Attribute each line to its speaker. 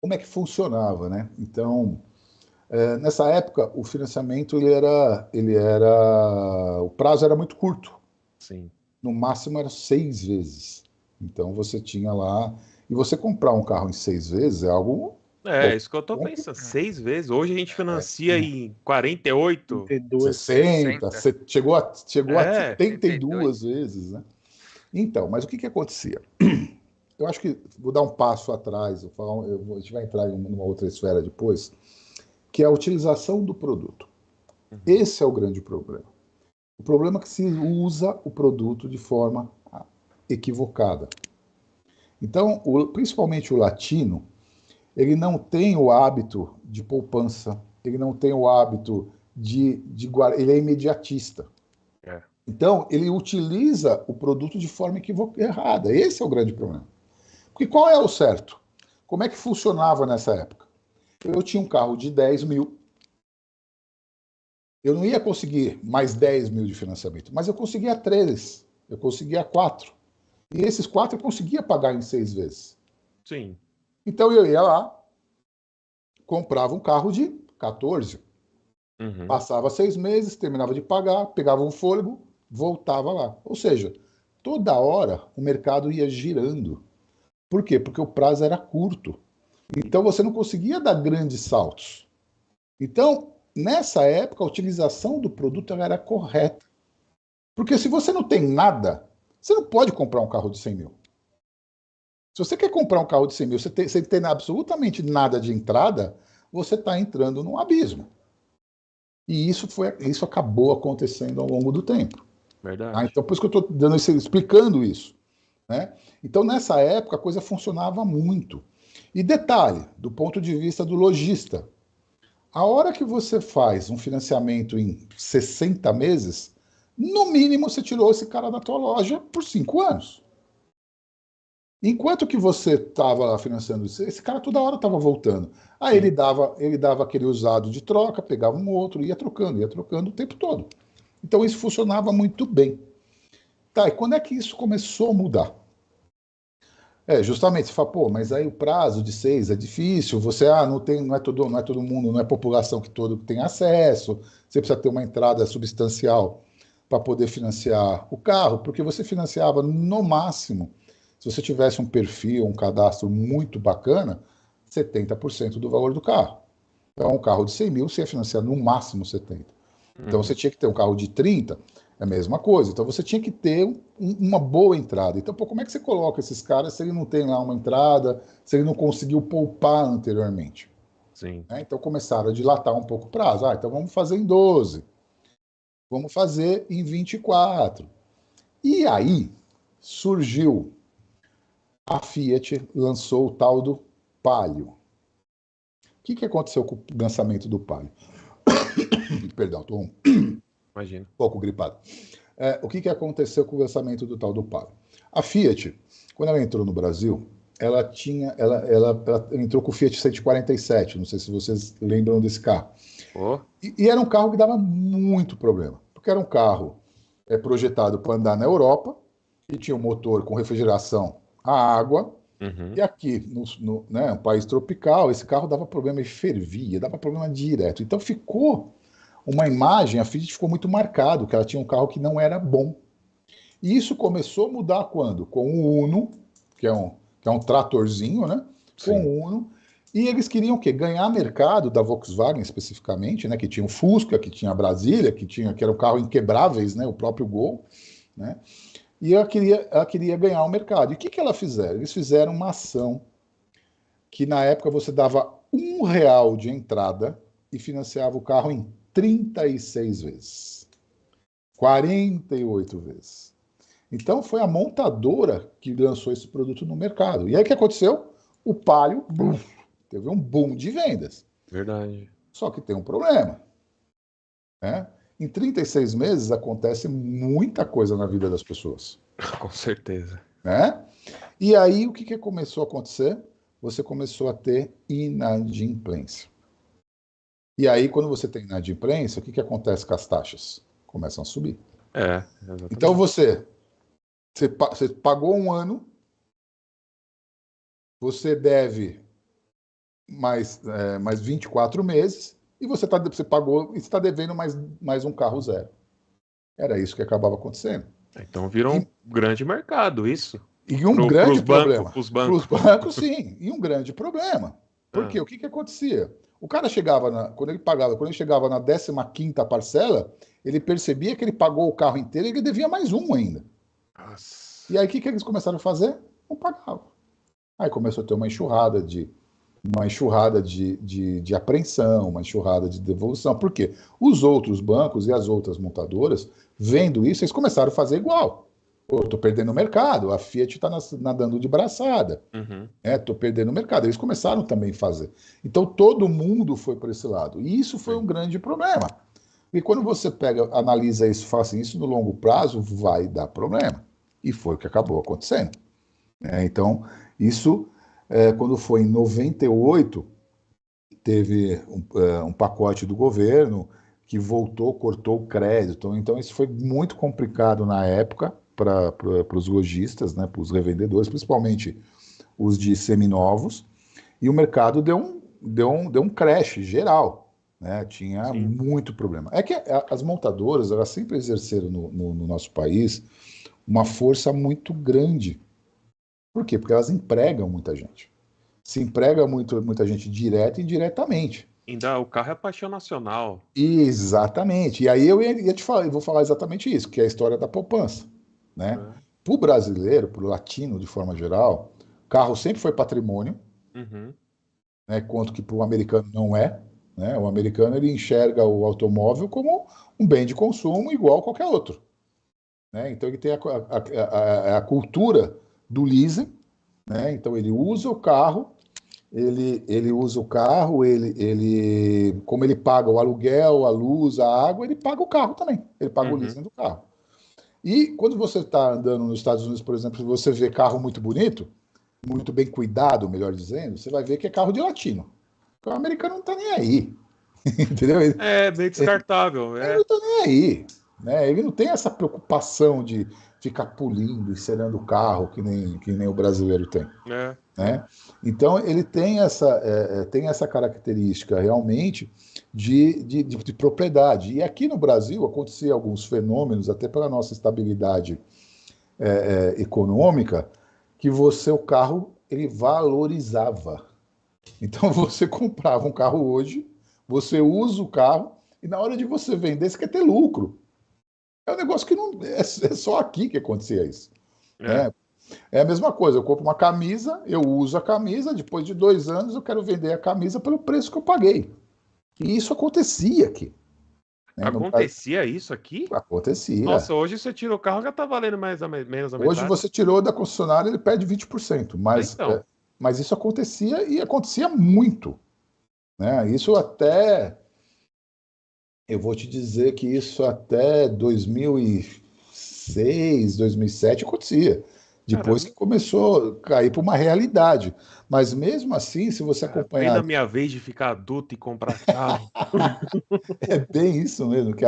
Speaker 1: como é que funcionava, né? Então, nessa época, o financiamento, o prazo era muito curto.
Speaker 2: Sim.
Speaker 1: No máximo era 6 vezes. Então, você tinha lá... E você comprar um carro em 6 vezes é algo...
Speaker 2: É,
Speaker 1: Pô,
Speaker 2: isso que eu tô
Speaker 1: compro
Speaker 2: pensando. 6 vezes. Hoje a gente financia
Speaker 1: em
Speaker 2: em 48.
Speaker 3: 32.
Speaker 1: 60,
Speaker 4: 60,
Speaker 1: chegou a
Speaker 2: É,
Speaker 4: 72.
Speaker 1: 72 vezes, né? Então, mas o que que acontecia? Eu acho que vou dar um passo atrás, a gente vai entrar em uma outra esfera depois, que é a utilização do produto.
Speaker 2: uhum,
Speaker 1: Esse é o grande problema. O problema é que se usa o produto de forma equivocada. Então, principalmente o latino, ele não tem o hábito de poupança, ele não tem o hábito de guardar, ele é imediatista.
Speaker 2: é.
Speaker 1: Então, ele utiliza o produto de forma errada. Esse é o grande problema. Porque qual é o certo? Como é que funcionava nessa época? Eu tinha um carro de 10 mil, eu não ia conseguir mais 10 mil de financiamento, mas eu conseguia 3, eu conseguia 4. E esses 4 eu conseguia pagar em 6 vezes.
Speaker 2: Sim.
Speaker 1: Então eu ia lá, comprava um carro de 14,
Speaker 2: Uhum.
Speaker 1: passava 6 meses, terminava de pagar, pegava um fôlego, voltava lá. Ou seja, toda hora o mercado ia girando. Por quê? Porque o prazo era curto. Então você não conseguia dar grandes saltos. Então, nessa época, a utilização do produto era correta. Porque se você não tem nada, você não pode comprar um carro de 100 mil. Se você quer comprar um carro de 100 mil, você tem absolutamente nada de entrada, você está entrando num abismo. E isso acabou acontecendo ao longo do tempo. Tá?
Speaker 2: Verdade.
Speaker 1: Então, por isso que eu estou explicando isso. Né? Então, nessa época, a coisa funcionava muito. E detalhe, do ponto de vista do lojista, a hora que você faz um financiamento em 60 meses, no mínimo você tirou esse cara da tua loja por 5 anos. Enquanto que você estava financiando isso, esse cara toda hora estava voltando. Aí
Speaker 2: Sim.
Speaker 1: ele dava aquele usado de troca, pegava um outro, ia trocando o tempo todo. Então isso funcionava muito bem. Tá, e quando é que isso começou a mudar? Justamente, você fala, pô, mas aí o prazo de 6 é difícil, você, não é todo mundo, não é população que todo tem acesso, você precisa ter uma entrada substancial para poder financiar o carro, porque você financiava no máximo, se você tivesse um perfil, um cadastro muito bacana, 70% do valor do carro. Então, um carro de 100 mil, você ia financiar no máximo 70. Então você
Speaker 2: Uhum.
Speaker 1: tinha que ter um carro de 30, é a mesma coisa. Então você tinha que ter uma boa entrada. Então, pô, como é que você coloca esses caras se ele não tem lá uma entrada, se ele não conseguiu poupar anteriormente?
Speaker 2: Sim.
Speaker 1: Né? Então começaram a dilatar um pouco o prazo. Então vamos fazer em 12, vamos fazer em 24. E aí surgiu a Fiat, lançou o tal do Palio. O que aconteceu com o lançamento do Palio? Perdão, estou um
Speaker 2: Imagina.
Speaker 1: pouco gripado. O que aconteceu com o lançamento do tal do Palio? A Fiat, quando ela entrou no Brasil, ela entrou com o Fiat 147, não sei se vocês lembram desse carro.
Speaker 2: Oh.
Speaker 1: E era um carro que dava muito problema, porque era um carro projetado para andar na Europa, e tinha um motor com refrigeração a água, e
Speaker 2: Uhum.
Speaker 1: aqui, um país tropical, esse carro dava problema e fervia, dava problema direto. Então ficou uma imagem, a Fiat ficou muito marcado, que ela tinha um carro que não era bom. E isso começou a mudar quando? Com o Uno, que é um tratorzinho, né? Com
Speaker 2: Sim.
Speaker 1: o Uno. E eles queriam o quê? Ganhar mercado da Volkswagen especificamente, né? Que tinha o Fusca, que tinha a Brasília, que era um carro inquebráveis, né? O próprio Gol, né? E ela queria ganhar o mercado. E o que ela fizeram? Eles fizeram uma ação que na época você dava R$ 1 de entrada e financiava o carro em 36 vezes. 48 vezes. Então foi a montadora que lançou esse produto no mercado. E aí o que aconteceu? O Palio teve um boom de vendas.
Speaker 2: Verdade.
Speaker 1: Só que tem um problema. Né? Em 36 meses acontece muita coisa na vida das pessoas.
Speaker 2: Com certeza.
Speaker 1: Né? E aí o que começou a acontecer? Você começou a ter inadimplência. E aí, quando você tem inadimplência, o que acontece com as taxas? Começam a subir.
Speaker 2: É,
Speaker 1: Então
Speaker 2: exatamente.
Speaker 1: você pagou um ano, você deve mais 24 meses, e você pagou e está devendo mais um carro zero. Era isso que acabava acontecendo.
Speaker 2: Então virou um grande mercado isso.
Speaker 1: E um grande problema.
Speaker 2: Pros
Speaker 1: Para os
Speaker 2: bancos.
Speaker 1: bancos, sim. E um grande problema. Porque o que acontecia? O cara chegava, quando ele chegava na 15ª parcela, ele percebia que ele pagou o carro inteiro e ele devia mais um ainda.
Speaker 2: Nossa.
Speaker 1: E aí o que eles começaram a fazer? Não pagavam. Aí começou a ter uma enxurrada de apreensão, uma enxurrada de devolução. Por quê? Os outros bancos e as outras montadoras, vendo isso, eles começaram a fazer igual. Pô, eu tô perdendo o mercado, a Fiat está nadando de braçada.
Speaker 2: Uhum.
Speaker 1: Tô perdendo o mercado. Eles começaram também a fazer. Então todo mundo foi para esse lado. E isso foi um grande problema. E quando você analisa isso e fala assim, isso no longo prazo vai dar problema. E foi o que acabou acontecendo. Então, isso, quando foi em 98, teve um pacote do governo que cortou o crédito. Então, isso foi muito complicado na época para os lojistas, né, para os revendedores, principalmente os de seminovos, e o mercado deu um crash geral, né? Tinha muito problema. É que as montadoras, elas sempre exerceram no nosso país uma força muito grande. Por quê? Porque elas empregam muita gente. Se emprega muita gente direta e indiretamente.
Speaker 2: Ainda o carro é paixão nacional.
Speaker 1: Exatamente. E aí eu ia te falar, eu vou falar exatamente isso, que é a história da poupança, né? Para o brasileiro, para o latino de forma geral, carro sempre foi patrimônio,
Speaker 2: Uhum.
Speaker 1: né? Quanto que para o americano não é, né? O americano ele enxerga o automóvel como um bem de consumo igual a qualquer outro, né? Então ele tem a cultura do leasing, né? Então ele usa o carro. Ele usa o carro, como ele paga o aluguel, a luz, a água, ele paga o carro também. Ele paga o leasing do carro. E quando você está andando nos Estados Unidos, por exemplo, você vê carro muito bonito, muito bem cuidado, melhor dizendo, você vai ver que é carro de latino. O americano não está nem aí. Entendeu?
Speaker 2: É bem descartável.
Speaker 1: Ele não está nem aí. Né? Ele não tem essa preocupação de ficar polindo e serando o carro que nem o brasileiro tem. Né? Então ele tem essa característica realmente de propriedade. E aqui no Brasil acontecia alguns fenômenos, até pela nossa estabilidade econômica, que o carro ele valorizava. Então você comprava um carro hoje, você usa o carro, e na hora de você vender, você quer ter lucro. É um negócio que não é só aqui que acontecia isso. Né? É a mesma coisa, eu compro uma camisa, eu uso a camisa, depois de 2 anos eu quero vender a camisa pelo preço que eu paguei. E isso acontecia aqui. Né?
Speaker 2: Acontecia isso aqui?
Speaker 1: Acontecia.
Speaker 2: Nossa, hoje você tira o carro, já tá valendo menos a metade.
Speaker 1: Hoje você tirou da concessionária, ele perde 20%. Mas isso acontecia e acontecia muito. Né? Isso até... Eu vou te dizer que isso até 2006, 2007 acontecia. Depois que começou a cair para uma realidade. Mas mesmo assim, se você acompanhar...
Speaker 2: Vem na minha vez de ficar adulto e comprar carro.
Speaker 1: É bem isso mesmo, que